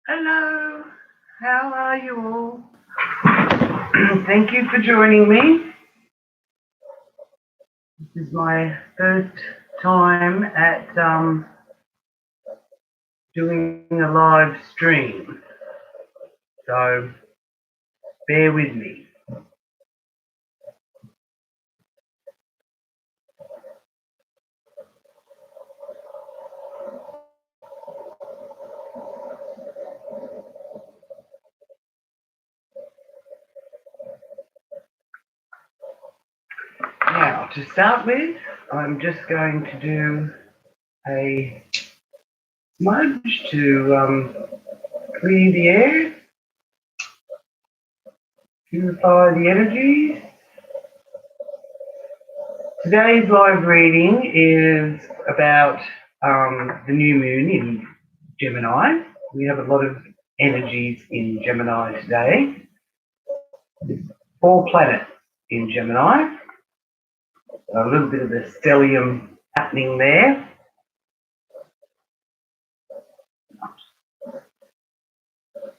Hello, how are you all? Thank you for joining me. This is my first time at doing a live stream, so bear with me. Now, to start with, I'm just going to do a smudge to clear the air, purify the energies. Today's live reading is about the new moon in Gemini. We have a lot of energies in Gemini today. 4 planets in Gemini. A little bit of the stellium happening there.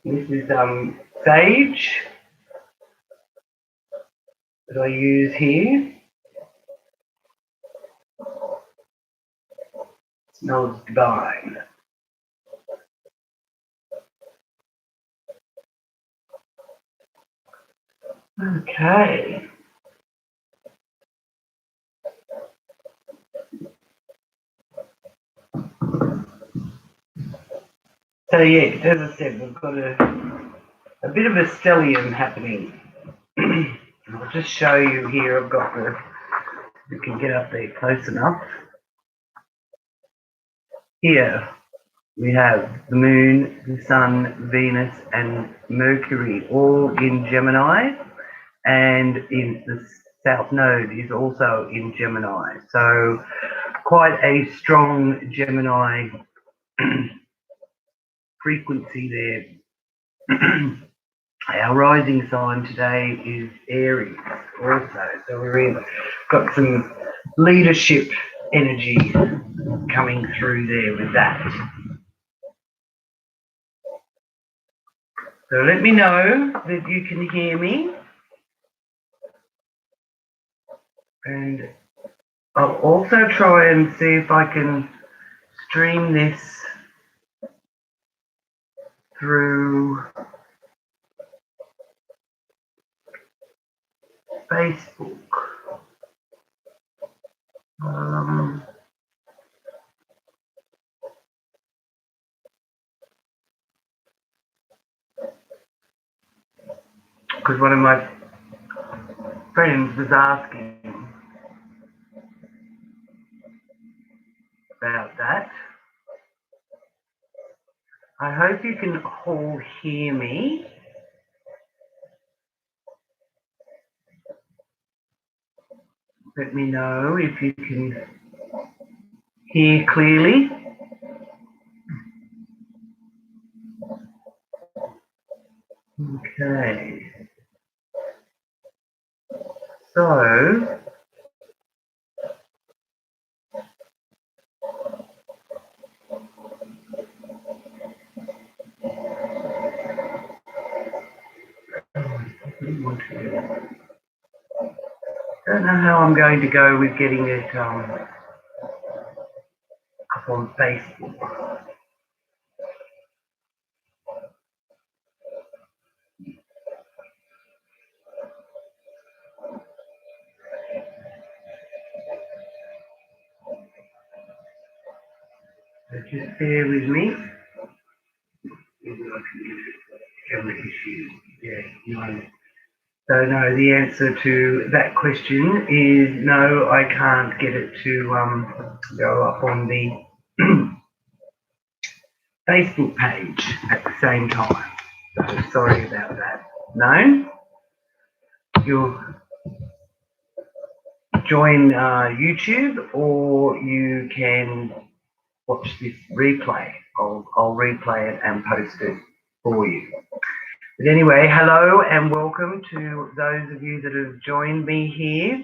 This is sage that I use here. Smells divine. Okay. So yes, as I said, we've got a bit of a stellium happening. I'll just show you here. I've got you can get up there close enough. Here we have the moon, the sun, Venus, and Mercury all in Gemini, and in the south node is also in Gemini. So quite a strong Gemini frequency there. Our rising sign today is Aries also. So we've got some leadership energy coming through there with that. So let me know that you can hear me. And I'll also try and see if I can stream this through Facebook. Because one of my friends was asking about that. I hope you can all hear me. Let me know if you can hear clearly. Okay. So I don't know how I'm going to go with getting it up on Facebook. So just bear with me. Yeah, no. So no, the answer to that question is no, I can't get it to go up on the Facebook page at the same time. So sorry about that. No, you'll join YouTube, or you can watch this replay. I'll replay it and post it for you. But anyway, hello and welcome to those of you that have joined me here.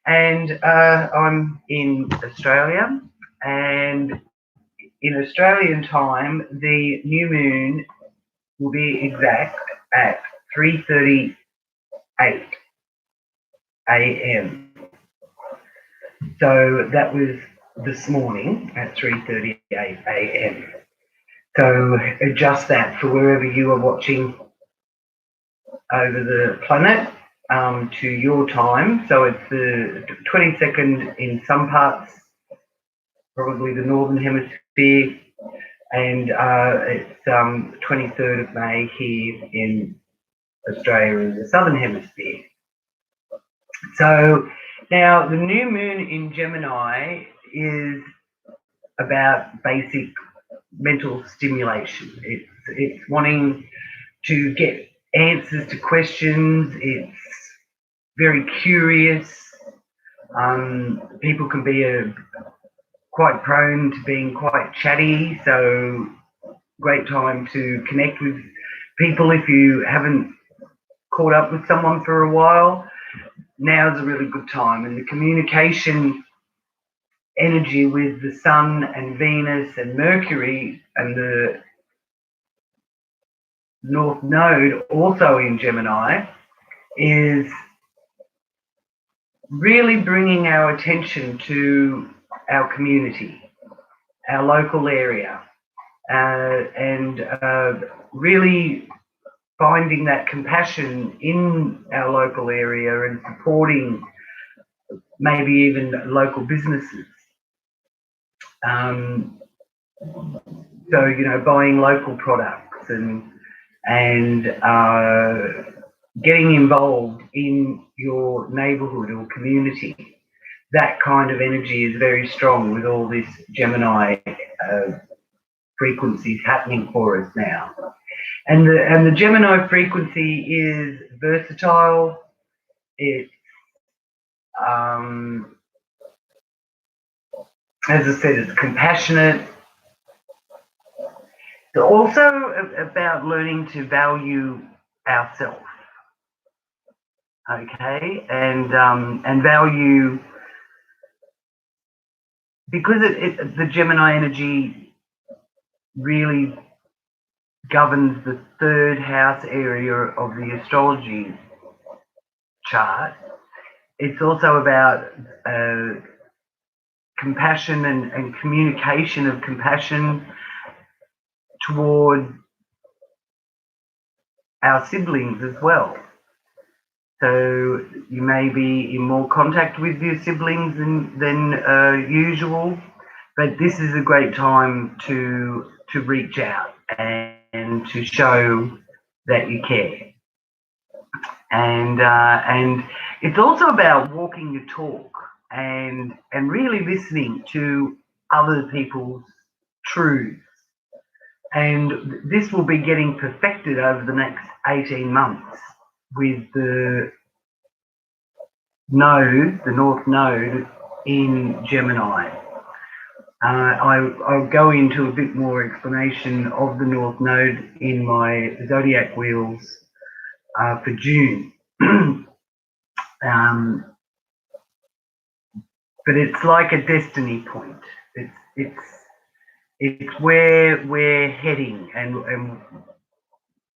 And I'm in Australia, and in Australian time, the new moon will be exact at 3:38 a.m. So that was this morning at 3:38 a.m. So adjust that for wherever you are watching over the planet to your time. So it's the 22nd in some parts, probably the northern hemisphere, and it's 23rd of May here in Australia in the southern hemisphere. So now the new moon in Gemini is about basic mental stimulation. It's wanting to get answers to questions. It's very curious. People can be quite prone to being quite chatty, so great time to connect with people if you haven't caught up with someone for a while. Now's a really good time, and the communication energy with the Sun and Venus and Mercury and the North Node also in Gemini is really bringing our attention to our community, our local area, and really finding that compassion in our local area and supporting maybe even local businesses. So, you know, buying local products and getting involved in your neighbourhood or community. That kind of energy is very strong with all this Gemini frequencies happening for us now. And the Gemini frequency is versatile. It's as I said, it's compassionate. It's also about learning to value ourselves, okay, and value, because the Gemini energy really governs the third house area of the astrology chart. It's also about compassion and communication of compassion toward our siblings as well. So you may be in more contact with your siblings than usual, but this is a great time to reach out and to show that you care. And it's also about walking your talk and really listening to other people's truths. And this will be getting perfected over the next 18 months with the node, the North Node in Gemini. I'll go into a bit more explanation of the North Node in my zodiac wheels for June. But it's like a destiny point. It's where we're heading and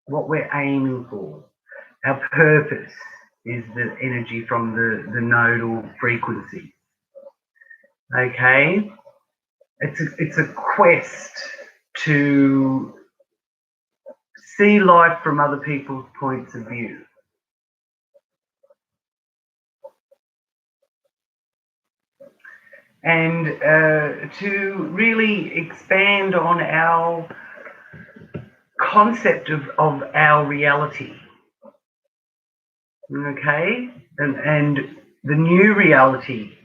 what we're aiming for. Our purpose is the energy from the nodal frequency. Okay? It's a quest to see life from other people's points of view. And to really expand on our concept of our reality. Okay? And the new reality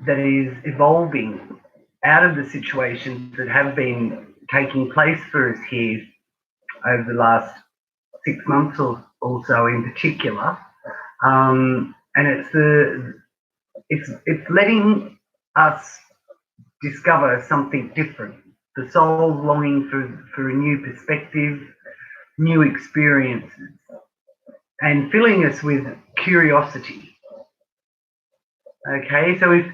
that is evolving out of the situations that have been taking place for us here over the last 6 months or so in particular. And it's letting us discover something different. The soul longing for a new perspective, new experiences, and filling us with curiosity. Okay, so if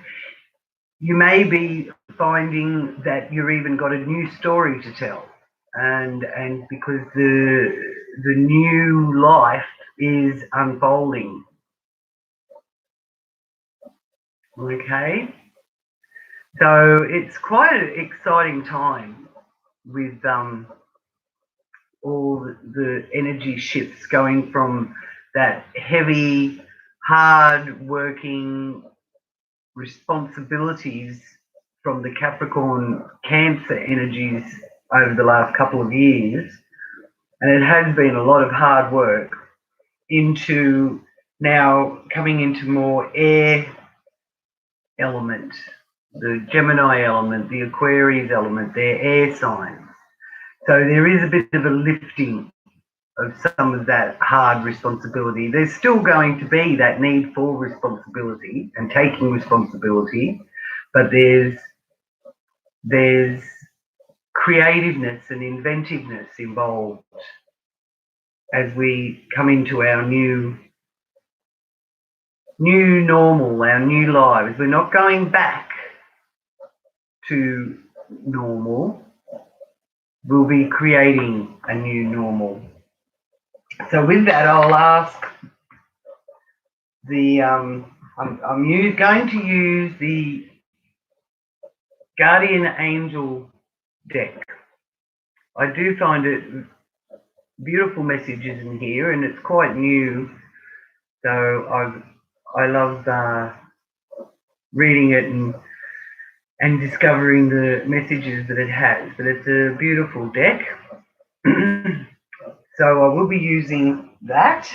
you may be finding that you've even got a new story to tell, and because the new life is unfolding. Okay, so it's quite an exciting time with all the energy shifts going from that heavy, hard working responsibilities from the Capricorn Cancer energies over the last couple of years, and it has been a lot of hard work, into now coming into more air element, the Gemini element, the Aquarius element, they're air signs. So there is a bit of a lifting of some of that hard responsibility. There's still going to be that need for responsibility and taking responsibility, but there's creativeness and inventiveness involved as we come into our new normal, our new lives. We're not going back to normal. We'll be creating a new normal. So with that, I'll ask the I'm going to use the Guardian Angel deck. I do find it beautiful messages in here, and it's quite new, so I love reading it and discovering the messages that it has. But it's a beautiful deck. So I will be using that.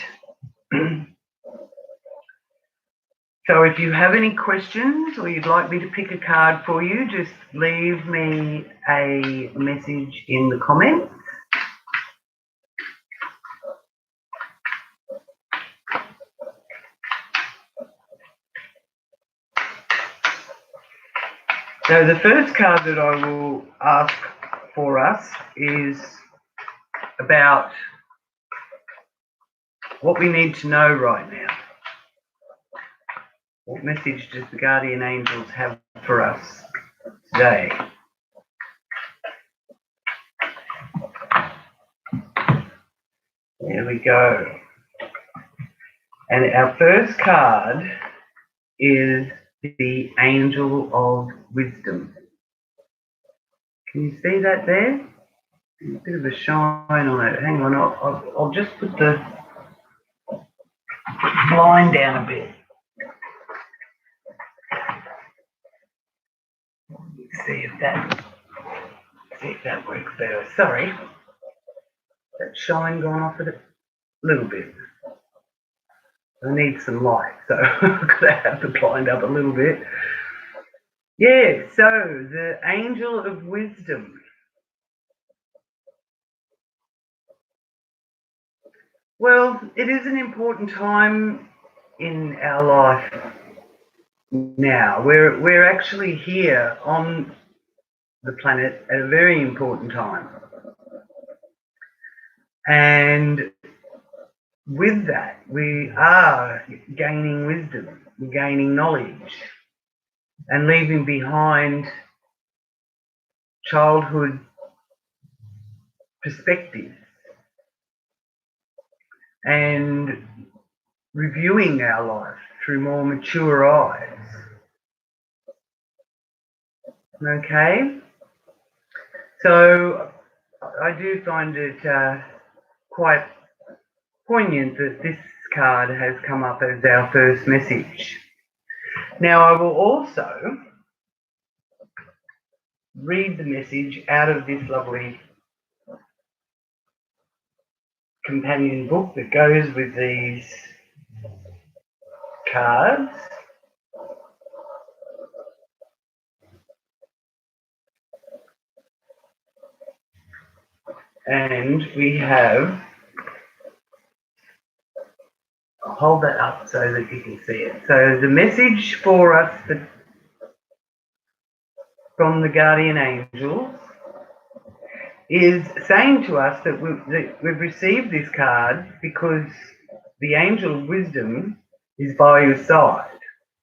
So if you have any questions or you'd like me to pick a card for you, just leave me a message in the comments. So the first card that I will ask for us is about what we need to know right now. What message does the Guardian Angels have for us today? There we go. And our first card is the Angel of Wisdom. Can you see that there? A bit of a shine on it. Hang on, I'll just put the blind down a bit. See if that works better. Sorry, that shine gone off it a little bit. I need some light, so I'm gonna have to blind up a little bit. Yeah, so the Angel of Wisdom. Well, it is an important time in our life now. We're actually here on the planet at a very important time. And with that, we are gaining wisdom, gaining knowledge, and leaving behind childhood perspectives and reviewing our life through more mature eyes. Okay? So I do find it quite poignant that this card has come up as our first message. Now I will also read the message out of this lovely companion book that goes with these cards. And we have, I'll hold that up so that you can see it. So the message for us from the Guardian Angels is saying to us that we've received this card because the Angel of Wisdom is by your side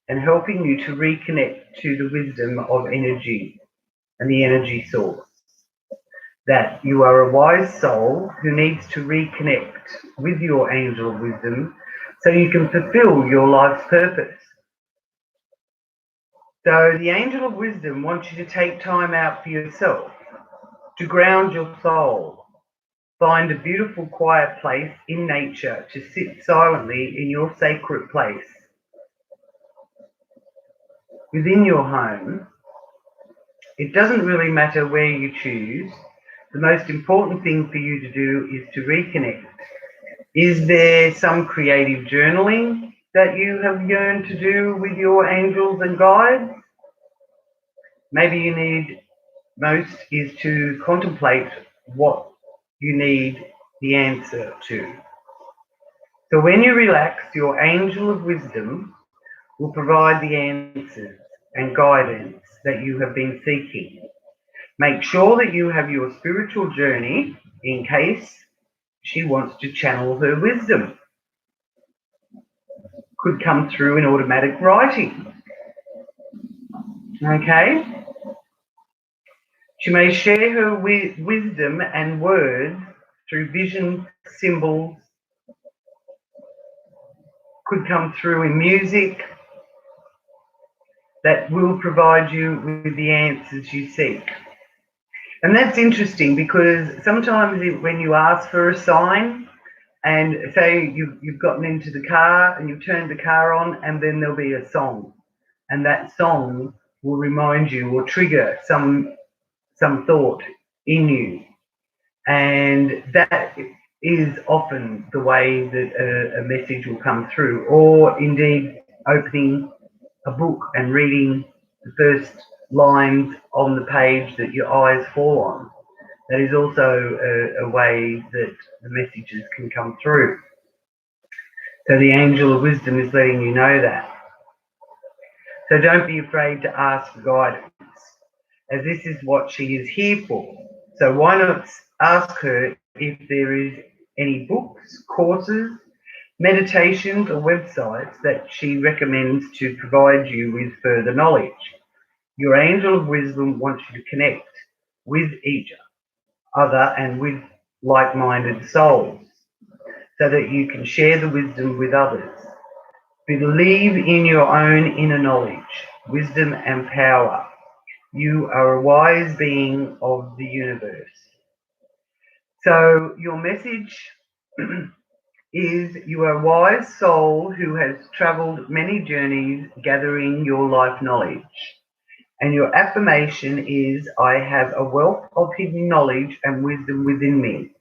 and helping you to reconnect to the wisdom of energy and the energy source. that you are a wise soul who needs to reconnect with your angel of wisdom so you can fulfill your life's purpose. So the angel of wisdom wants you to take time out for yourself, to ground your soul. Find a beautiful, quiet place in nature to sit silently in your sacred place. Within your home, it doesn't really matter where you choose. The most important thing for you to do is to reconnect. Is there some creative journaling that you have yearned to do with your angels and guides? Maybe you need most is to contemplate what you need the answer to. So when you relax, your angel of wisdom will provide the answers and guidance that you have been seeking. Make sure that you have your spiritual journey in case she wants to channel her wisdom. Could come through in automatic writing. Okay? She may share her wisdom and words through vision, symbols, could come through in music that will provide you with the answers you seek. And that's interesting because sometimes when you ask for a sign, and say you've gotten into the car and you've turned the car on, and then there'll be a song, and that song will remind you or trigger some thought in you, and that is often the way that a message will come through, or indeed opening a book and reading the first lines on the page that your eyes fall on. That is also a way that the messages can come through. So the angel of wisdom is letting you know that. So don't be afraid to ask for guidance, as this is what she is here for. So why not ask her if there is any books, courses, meditations or websites that she recommends to provide you with further knowledge. Your angel of wisdom wants you to connect with each other and with like-minded souls so that you can share the wisdom with others. Believe in your own inner knowledge, wisdom and power. You are a wise being of the universe. So your message is you are a wise soul who has traveled many journeys gathering your life knowledge. And your affirmation is, I have a wealth of hidden knowledge and wisdom within me.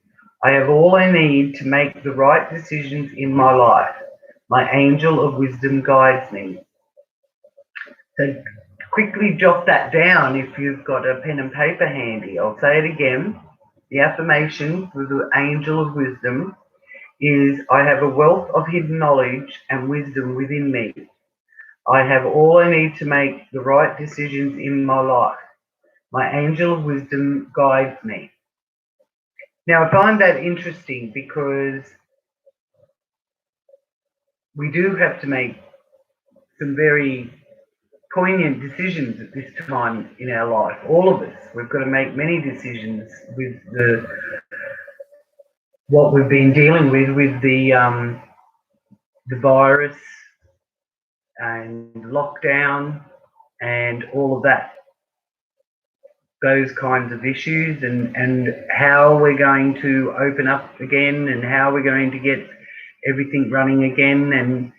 I have all I need to make the right decisions in my life. My angel of wisdom guides me. So quickly jot that down if you've got a pen and paper handy. I'll say it again. The affirmation for the angel of wisdom is, I have a wealth of hidden knowledge and wisdom within me. I have all I need to make the right decisions in my life. My angel of wisdom guides me. Now, I find that interesting because we do have to make some very poignant decisions at this time in our life. All of us, we've got to make many decisions with what we've been dealing with the virus and lockdown and all of that, those kinds of issues, and how we're going to open up again and how we're going to get everything running again. And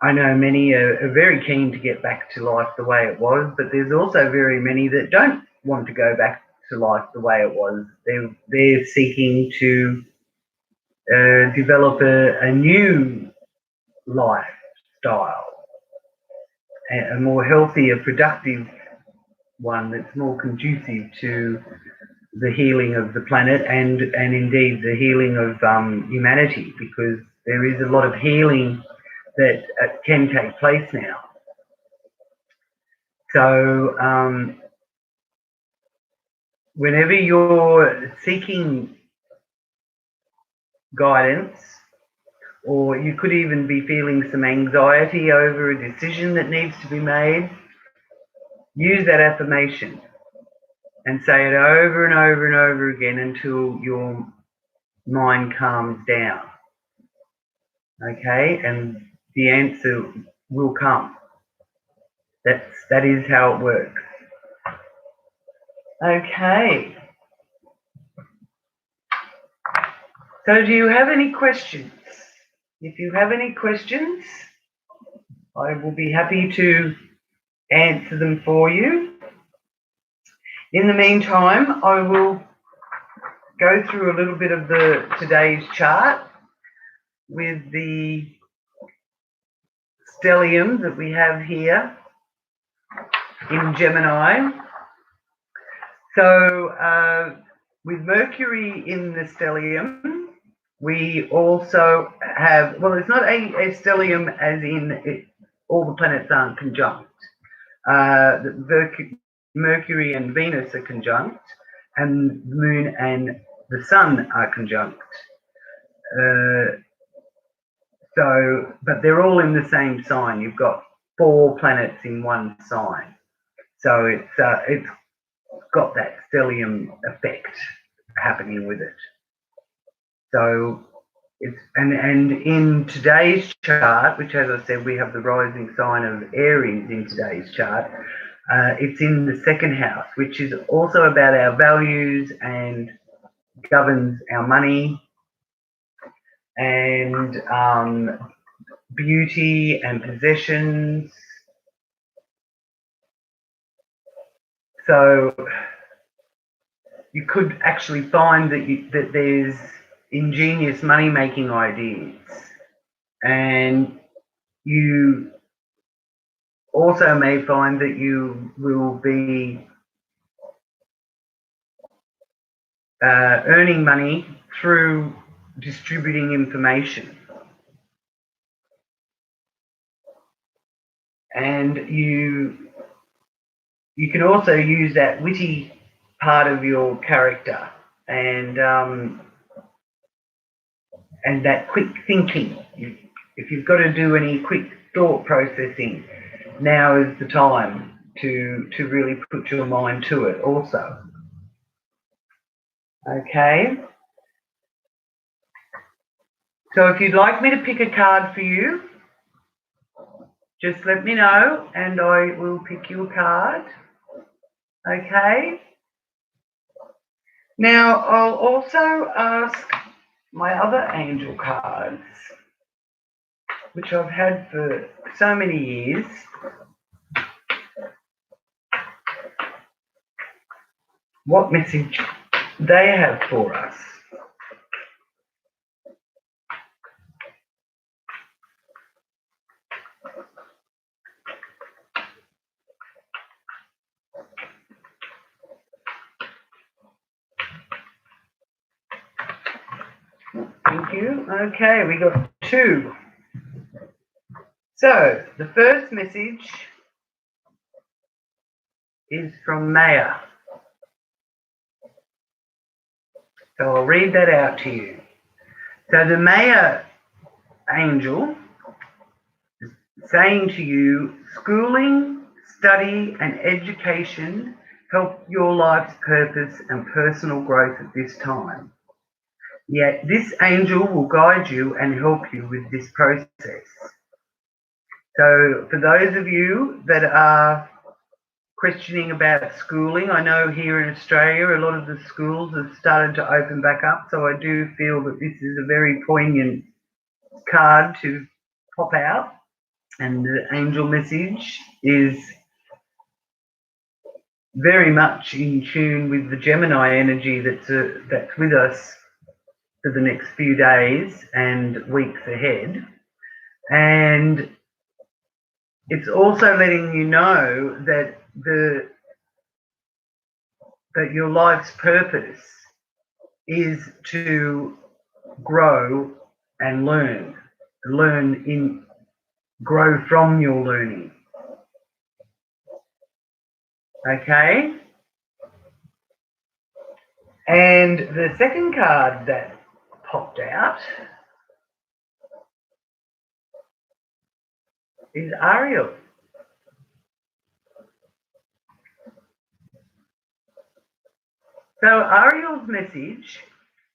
I know many are very keen to get back to life the way it was, but there's also very many that don't want to go back to life the way it was. They're seeking to develop a new lifestyle, a more healthier, productive one that's more conducive to the healing of the planet and indeed the healing of humanity, because there is a lot of healing that can take place now. So whenever you're seeking guidance, or you could even be feeling some anxiety over a decision that needs to be made, use that affirmation. and say it over and over and over again until your mind calms down. Okay, and the answer will come. That is how it works. Okay. So do you have any questions? If you have any questions, I will be happy to answer them for you. In the meantime, I will go through a little bit of today's chart with the stellium that we have here in Gemini. So with Mercury in the stellium, we also have, well, it's not a stellium as in all the planets aren't conjunct. Mercury and Venus are conjunct, and the Moon and the Sun are conjunct. But they're all in the same sign. You've got 4 planets in one sign, so it's got that stellium effect happening with it. So and in today's chart, which, as I said, we have the rising sign of Aries in today's chart. It's in the 2nd house, which is also about our values and governs our money and beauty and possessions. So you could actually find that there's ingenious money-making ideas, and you also may find that you will be earning money through distributing information. And you can also use that witty part of your character and that quick thinking. If you've got to do any quick thought processing, now is the time to really put your mind to it also. Okay. So if you'd like me to pick a card for you, just let me know and I will pick you a card. Okay. Now I'll also ask my other angel cards, which I've had for so many years. What message they have for us. Thank you. Okay, we got 2. So the first message is from Maya. So I'll read that out to you. So the Maya angel is saying to you, schooling, study and education help your life's purpose and personal growth at this time. Yet this angel will guide you and help you with this process. So for those of you that are questioning about schooling, I know here in Australia a lot of the schools have started to open back up, so I do feel that this is a very poignant card to pop out, and the angel message is very much in tune with the Gemini energy that's with us for the next few days and weeks ahead. And it's also letting you know that that your life's purpose is to grow and grow from your learning. Okay? And the second card that popped out is Ariel. So Ariel's message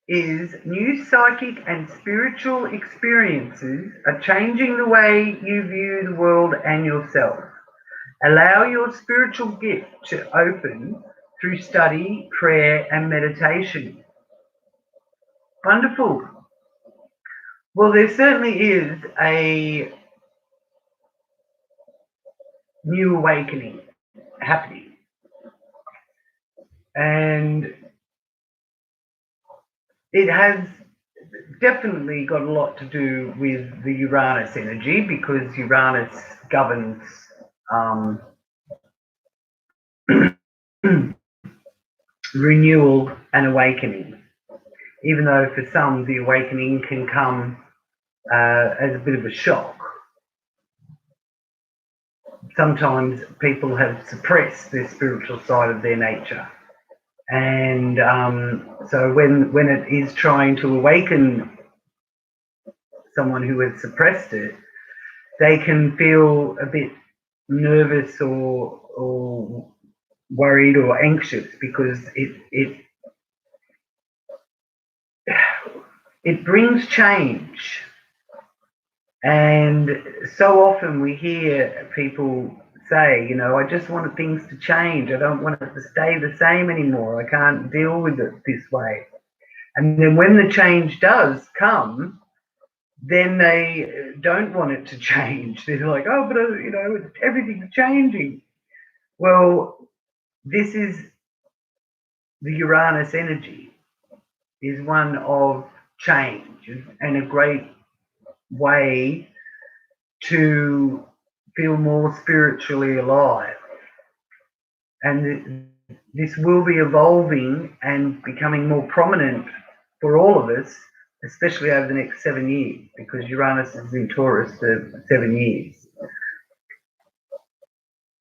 is new psychic and spiritual experiences are changing the way you view the world and yourself. Allow your spiritual gift to open through study, prayer, and meditation. Wonderful. Well, there certainly is a new awakening happening. And it has definitely got a lot to do with the Uranus energy, because Uranus governs renewal and awakening. Even though for some the awakening can come as a bit of a shock. Sometimes people have suppressed their spiritual side of their nature. And so when it is trying to awaken someone who has suppressed it, they can feel a bit nervous or worried or anxious, because it brings change. And so often we hear people say, I just want things to change. I don't want it to stay the same anymore. I can't deal with it this way. And then when the change does come, then they don't want it to change. They're like, oh, but everything's changing. Well, this is the Uranus energy, is one of change, and a great way to feel more spiritually alive. And this will be evolving and becoming more prominent for all of us, especially over the next 7 years, because Uranus is in Taurus for 7 years.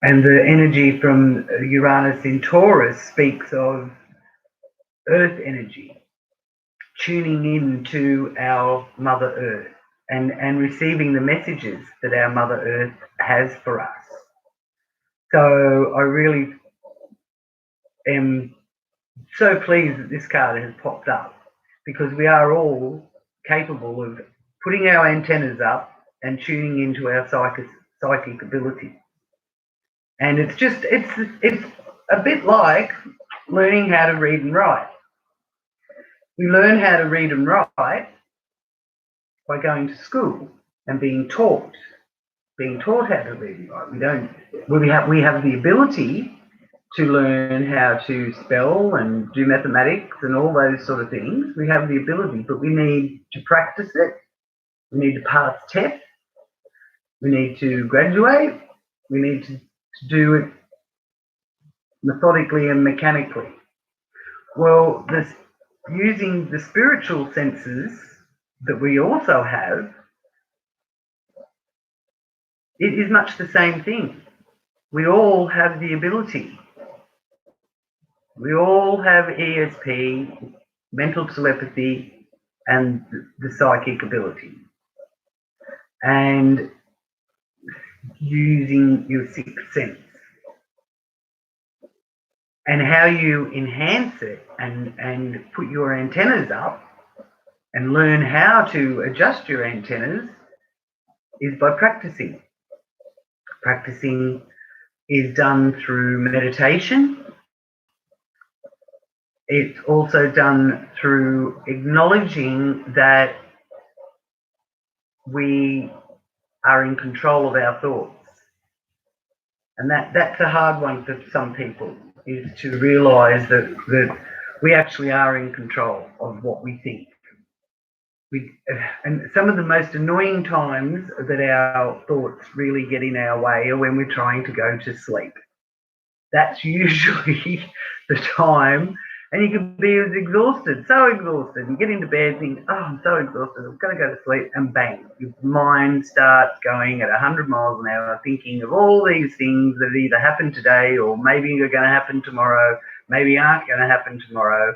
And the energy from Uranus in Taurus speaks of Earth energy, tuning in to our Mother Earth and receiving the messages that our Mother Earth has for us. So I really am so pleased that this card has popped up, because we are all capable of putting our antennas up and tuning into our psychic ability. And it's a bit like learning how to read and write. We learn how to read and write by going to school and being taught how to read and write. We have the ability to learn how to spell and do mathematics and all those sort of things. We have the ability, but we need to practice it. We need to pass tests. We need to graduate. We need to do it methodically and mechanically. Well, using the spiritual senses that we also have, it is much the same thing. We all have the ability. We all have ESP, mental telepathy, and the psychic ability. And using your sixth sense. And how you enhance it and put your antennas up and learn how to adjust your antennas is by practicing. Practicing is done through meditation. It's also done through acknowledging that we are in control of our thoughts. And that's a hard one for some people, is to realise that we actually are in control of what we think. And some of the most annoying times that our thoughts really get in our way are when we're trying to go to sleep. That's usually the time, and you can be exhausted, so exhausted. You get into bed, think, oh, I'm so exhausted, I'm going to go to sleep, and bang, your mind starts going at 100 miles an hour, thinking of all these things that either happened today or maybe are going to happen tomorrow, maybe aren't going to happen tomorrow.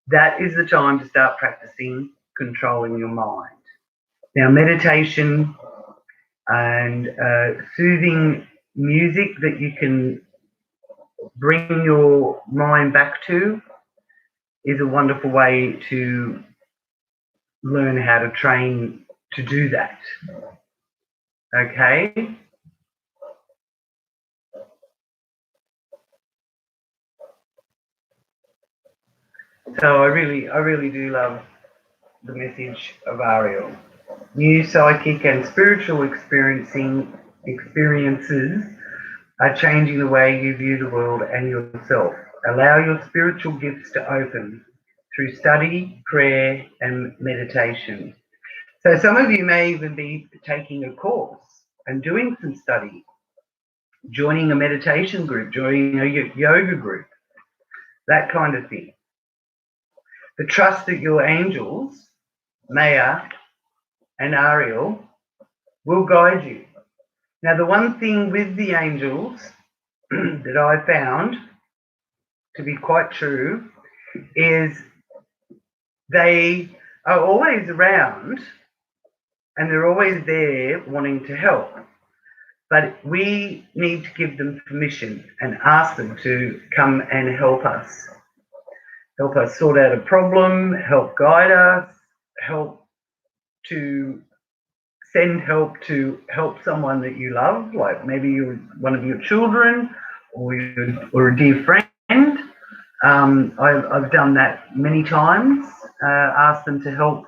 That is the time to start practicing controlling your mind. Now, meditation and soothing music that you can bring your mind back to is a wonderful way to learn how to train to do that. Okay? So I really do love the message of Ariel. New psychic and spiritual experiences are changing the way you view the world and yourself. Allow your spiritual gifts to open through study, prayer, and meditation. So some of you may even be taking a course and doing some study, joining a meditation group, joining a yoga group, that kind of thing. But trust that your angels, Maya and Ariel, will guide you. Now, the one thing with the angels that I found to be quite true is they are always around and they're always there wanting to help. But we need to give them permission and ask them to come and help us. Help us sort out a problem, help guide us, help to send help to help someone that you love, like maybe one of your children or a dear friend. I've done that many times, asked them to help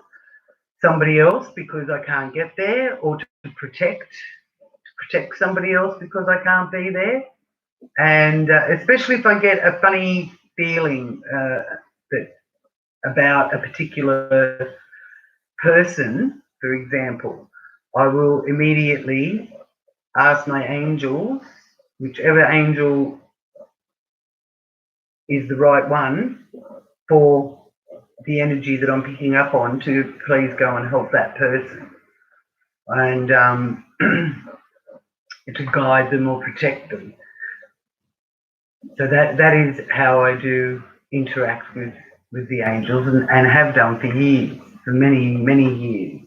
somebody else because I can't get there, or to protect somebody else because I can't be there. And especially if I get a funny feeling that about a particular person, for example, I will immediately ask my angels, whichever angel is the right one for the energy that I'm picking up on, to please go and help that person, and to guide them or protect them. So that is how I do interact with the angels, and have done for years, for many years,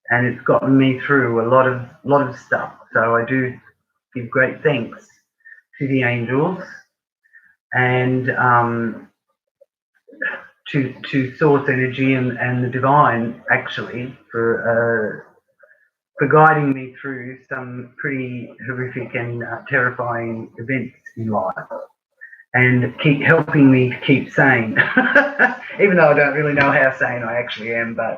and it's gotten me through a lot of stuff. So I do give great thanks to the angels and to source energy and the divine, actually, for guiding me through some pretty horrific and terrifying events in life, and keep helping me to keep sane. Even though I don't really know how sane I actually am, but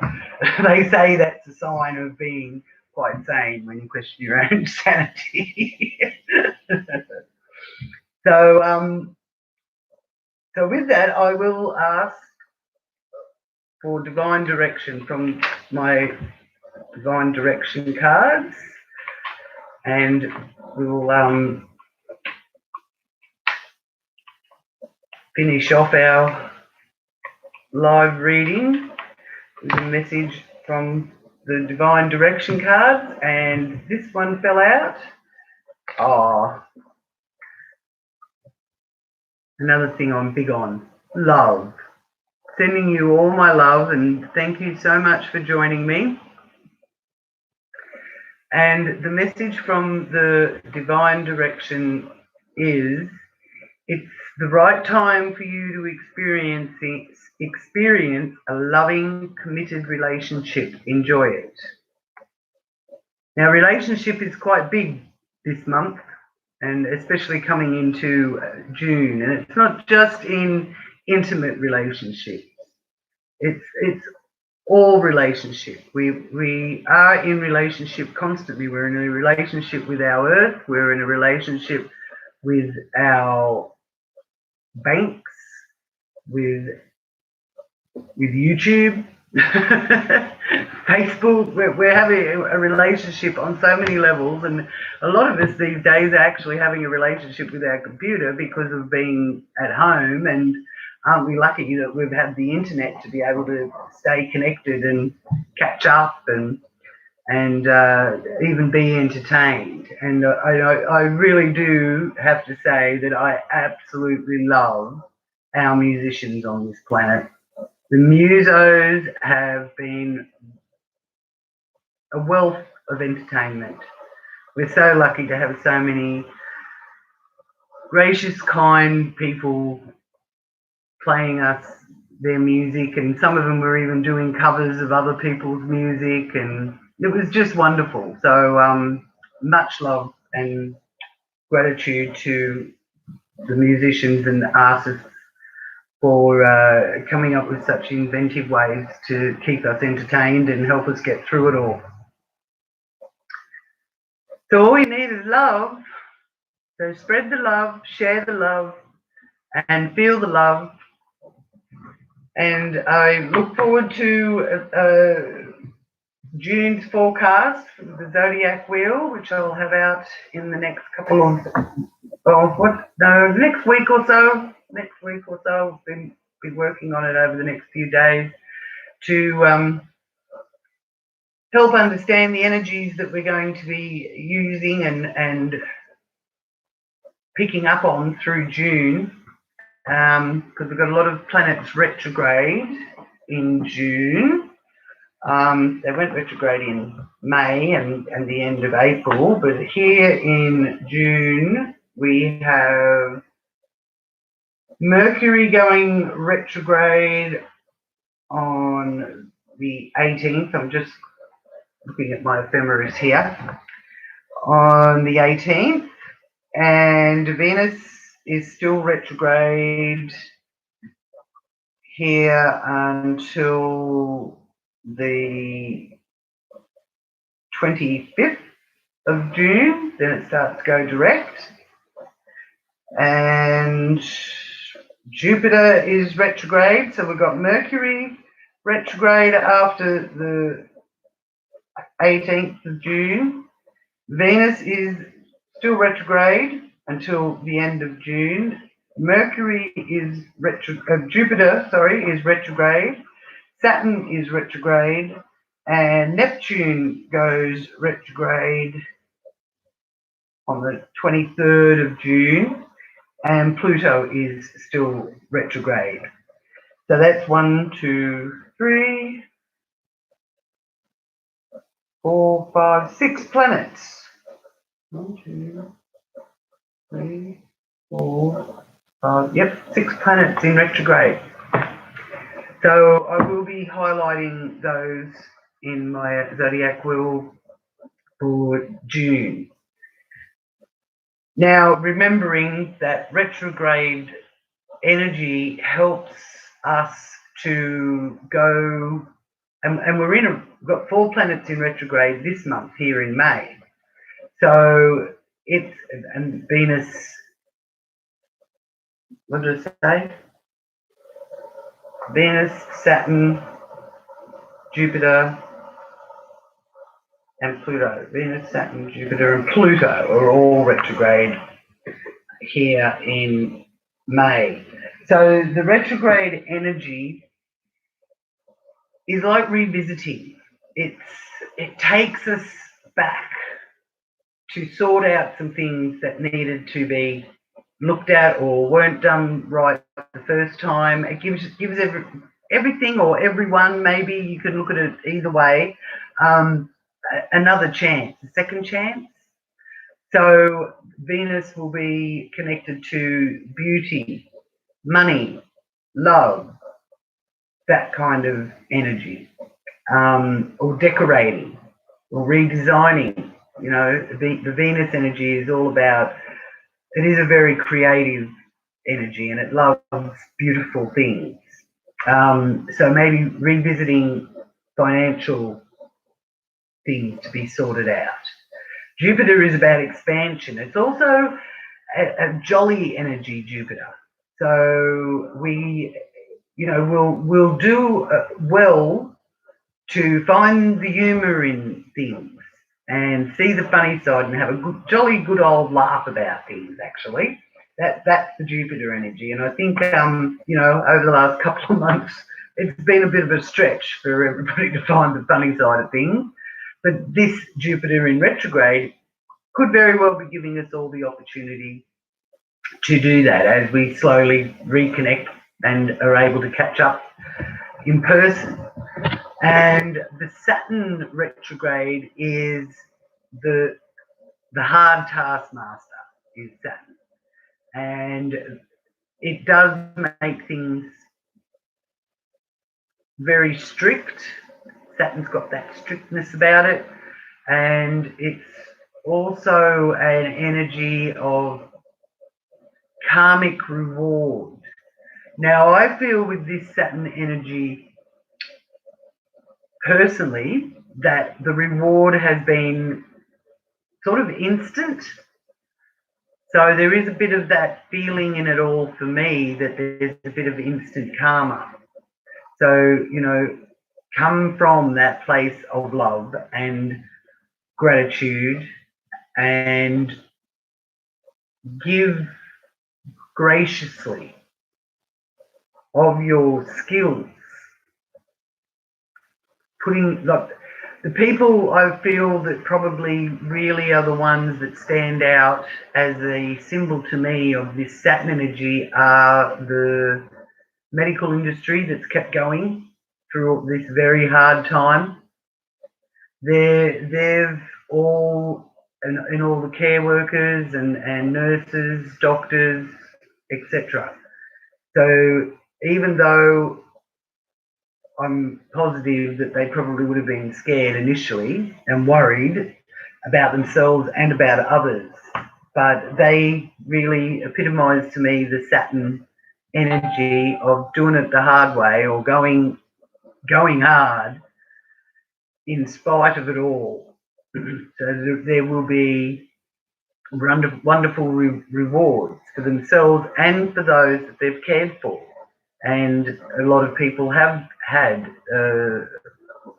they say that's a sign of being quite sane when you question your own sanity. So with that, I will ask for divine direction from my divine direction cards, and we will finish off our live reading with a message from the divine direction cards. And this one fell out. Oh, another thing I'm big on, love. Sending you all my love, and thank you so much for joining me. And the message from the divine direction is, it's the right time for you to experience a loving, committed relationship. Enjoy it. Now, relationship is quite big this month, and especially coming into June. And it's not just in intimate relationships. It's all relationship. We are in relationship constantly. We're in a relationship with our earth. We're in a relationship with our banks, with YouTube, Facebook. We're having a relationship on so many levels, and a lot of us these days are actually having a relationship with our computer because of being at home. And aren't we lucky that we've had the internet to be able to stay connected and catch up and even be entertained? And I really do have to say that I absolutely love our musicians on this planet. The musos have been a wealth of entertainment. We're so lucky to have so many gracious, kind people playing us their music, and some of them were even doing covers of other people's music, and it was just wonderful. So much love and gratitude to the musicians and the artists for coming up with such inventive ways to keep us entertained and help us get through it all. So all you need is love. So spread the love, share the love, and feel the love. And I look forward to June's forecast for the zodiac wheel, which I'll have out in the next couple of next week or so. Next week or so, I've been working on it over the next few days to help understand the energies that we're going to be using and picking up on through June, because we've got a lot of planets retrograde in June. They went retrograde in May and the end of April, but here in June we have Mercury going retrograde on the 18th. I'm just looking at my ephemeris here. On the 18th, and Venus is still retrograde here until the 25th of June. Then it starts to go direct. And Jupiter is retrograde, so we've got Mercury retrograde after the 18th of June. Venus is still retrograde until the end of June. Mercury is Jupiter, is retrograde. Saturn is retrograde, and Neptune goes retrograde on the 23rd of June, and Pluto is still retrograde. So that's 1, 2, 3, 4, 5, 6 planets. 1, 2, 3, 4, 5. Yep, 6 planets in retrograde. So I will be highlighting those in my zodiac wheel for June. Now, remembering that retrograde energy helps us to go, and we've got 4 planets in retrograde this month here in May. So and Venus, what did I say? Venus, Saturn, Jupiter, and Pluto. Venus, Saturn, Jupiter, and Pluto are all retrograde here in May. So the retrograde energy is like revisiting. It takes us back to sort out some things that needed to be looked at or weren't done right the first time. It gives everything or everyone, maybe you could look at it either way, another chance, a second chance. So Venus will be connected to beauty, money, love, that kind of energy, or decorating or redesigning. You know, the Venus energy is all about, it is a very creative energy and it loves beautiful things. So maybe revisiting financial things to be sorted out. Jupiter is about expansion. It's also a jolly energy, Jupiter. So we'll do well to find the humour in things and see the funny side and have a jolly good old laugh about things, actually. That's the Jupiter energy. And I think, over the last couple of months, it's been a bit of a stretch for everybody to find the funny side of things. But this Jupiter in retrograde could very well be giving us all the opportunity to do that as we slowly reconnect and are able to catch up in person. And the Saturn retrograde is the hard taskmaster is Saturn. and it does make things very strict. Saturn's got that strictness about it, and it's also an energy of karmic reward. Now, I feel with this Saturn energy personally that the reward has been sort of instant. So there is a bit of that feeling in it all for me that there's a bit of instant karma. So, come from that place of love and gratitude and give graciously of your skills. Putting, like, the people I feel that probably really are the ones that stand out as a symbol to me of this Saturn energy are the medical industry that's kept going through this very hard time. They've all, and all the care workers and nurses, doctors, etc. So even though I'm positive that they probably would have been scared initially and worried about themselves and about others, but they really epitomise to me the Saturn energy of doing it the hard way or going hard in spite of it all. So there will be wonderful rewards for themselves and for those that they've cared for. And a lot of people have had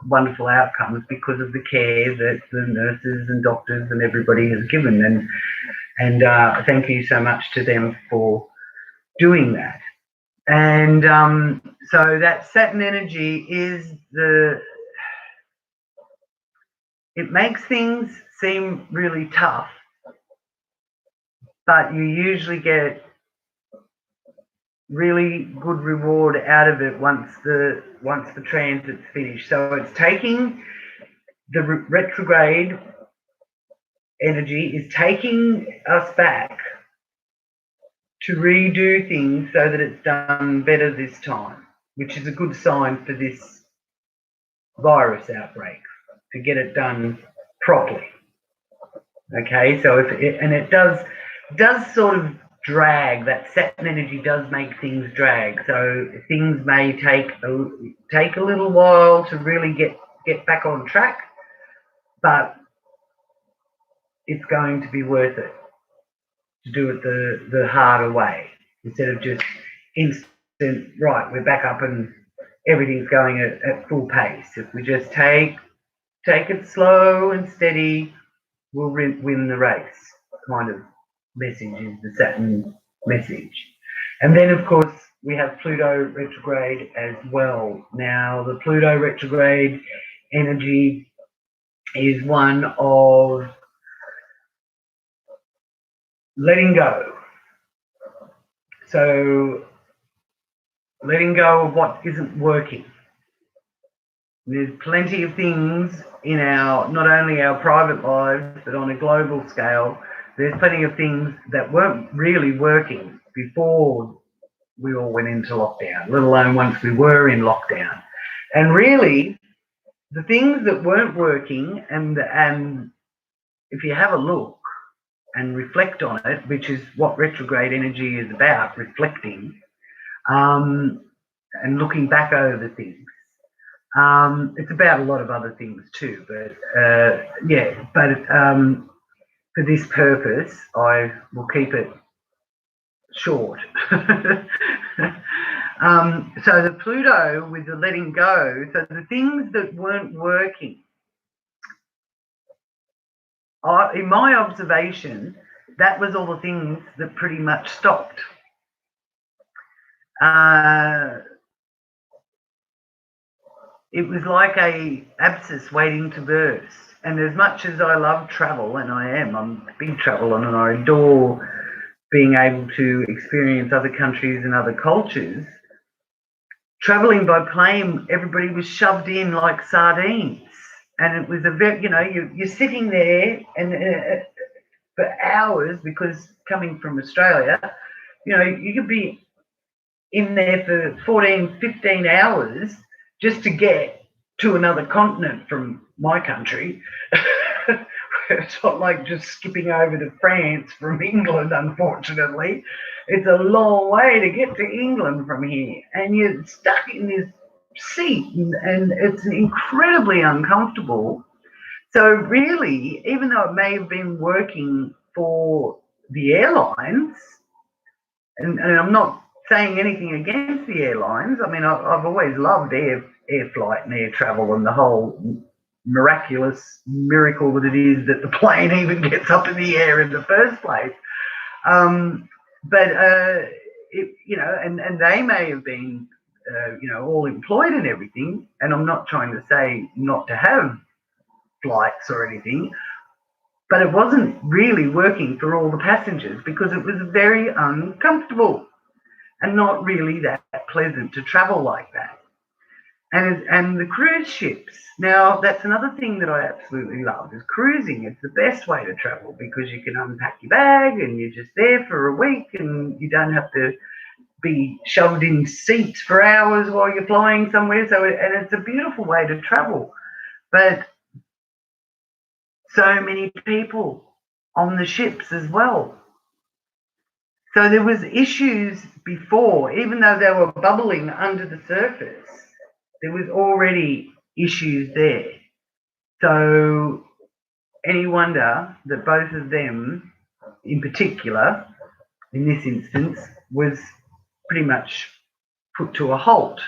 wonderful outcomes because of the care that the nurses and doctors and everybody has given. And thank you so much to them for doing that. And so that Saturn energy is it makes things seem really tough, but you usually get really good reward out of it once the transit's finished. So it's taking the retrograde energy is taking us back to redo things so that it's done better this time, which is a good sign for this virus outbreak, to get it done properly. Okay, so it does sort of drag. That Saturn energy does make things drag, so things may take a little while to really get back on track, but it's going to be worth it to do it the harder way instead of just instant, right, we're back up and everything's going at full pace. If we just take it slow and steady, we'll win the race kind of message is the Saturn message. And then, of course, we have Pluto retrograde as well. Now, the Pluto retrograde energy is one of letting go. So, letting go of what isn't working. There's plenty of things in not only our private lives, but on a global scale, there's plenty of things that weren't really working before we all went into lockdown, let alone once we were in lockdown. And really, the things that weren't working, and if you have a look and reflect on it, which is what retrograde energy is about, reflecting and looking back over things. It's about a lot of other things too, but for this purpose, I will keep it short. So the Pluto with the letting go, so the things that weren't working, in my observation, that was all the things that pretty much stopped. It was like a abscess waiting to burst. And as much as I love travel, and I'm a big traveler and I adore being able to experience other countries and other cultures, traveling by plane, everybody was shoved in like sardines. And it was you're sitting there and for hours, because coming from Australia, You could be in there for 14, 15 hours just to get to another continent from my country. It's not like just skipping over to France from England, unfortunately. It's a long way to get to England from here. And you're stuck in this seat, and it's incredibly uncomfortable. So, really, even though it may have been working for the airlines, and I'm not saying anything against the airlines. I mean, I've always loved air flight and air travel and the whole miraculous miracle that it is that the plane even gets up in the air in the first place. But and they may have been, all employed and everything. And I'm not trying to say not to have flights or anything, but it wasn't really working for all the passengers because it was very uncomfortable and not really that pleasant to travel like that. And the cruise ships. Now, that's another thing that I absolutely love is cruising. It's the best way to travel because you can unpack your bag and you're just there for a week and you don't have to be shoved in seats for hours while you're flying somewhere. And it's a beautiful way to travel. But so many people on the ships as well. So there was issues before, even though they were bubbling under the surface, there was already issues there. So any wonder that both of them, in particular, in this instance, was pretty much put to a halt.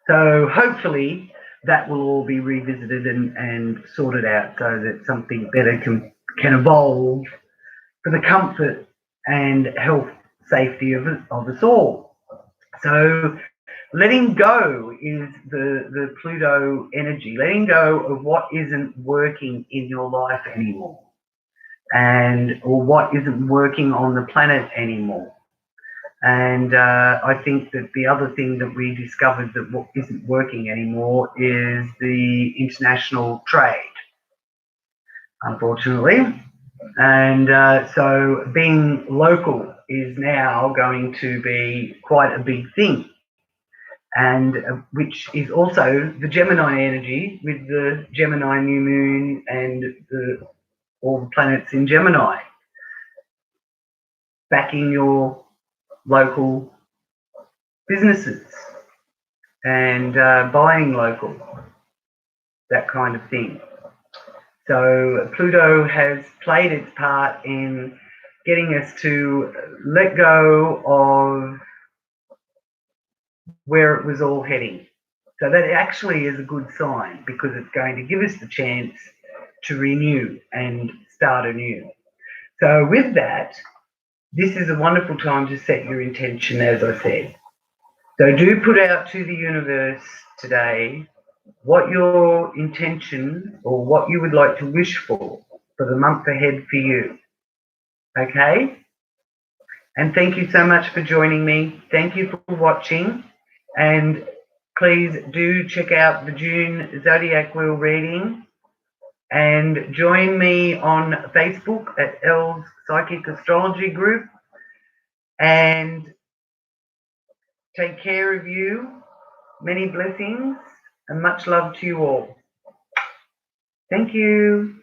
So hopefully that will all be revisited and sorted out so that something better can evolve for the comfort and health safety of us all. So letting go is the Pluto energy, letting go of what isn't working in your life anymore or what isn't working on the planet anymore. And I think that the other thing that we discovered that what isn't working anymore is the international trade, unfortunately. And so being local is now going to be quite a big thing. And which is also the Gemini energy with the Gemini new moon and all the planets in Gemini. Backing your local businesses and buying local, that kind of thing. So Pluto has played its part in getting us to let go of where it was all heading. So that actually is a good sign because it's going to give us the chance to renew and start anew. So with that, this is a wonderful time to set your intention, as I said. So do put out to the universe today what your intention or what you would like to wish for the month ahead for you. Okay? And thank you so much for joining me. Thank you for watching. And please do check out the June Zodiac Wheel reading and join me on Facebook at Elle's Psychic Astrology Group. And take care of you. Many blessings and much love to you all. Thank you.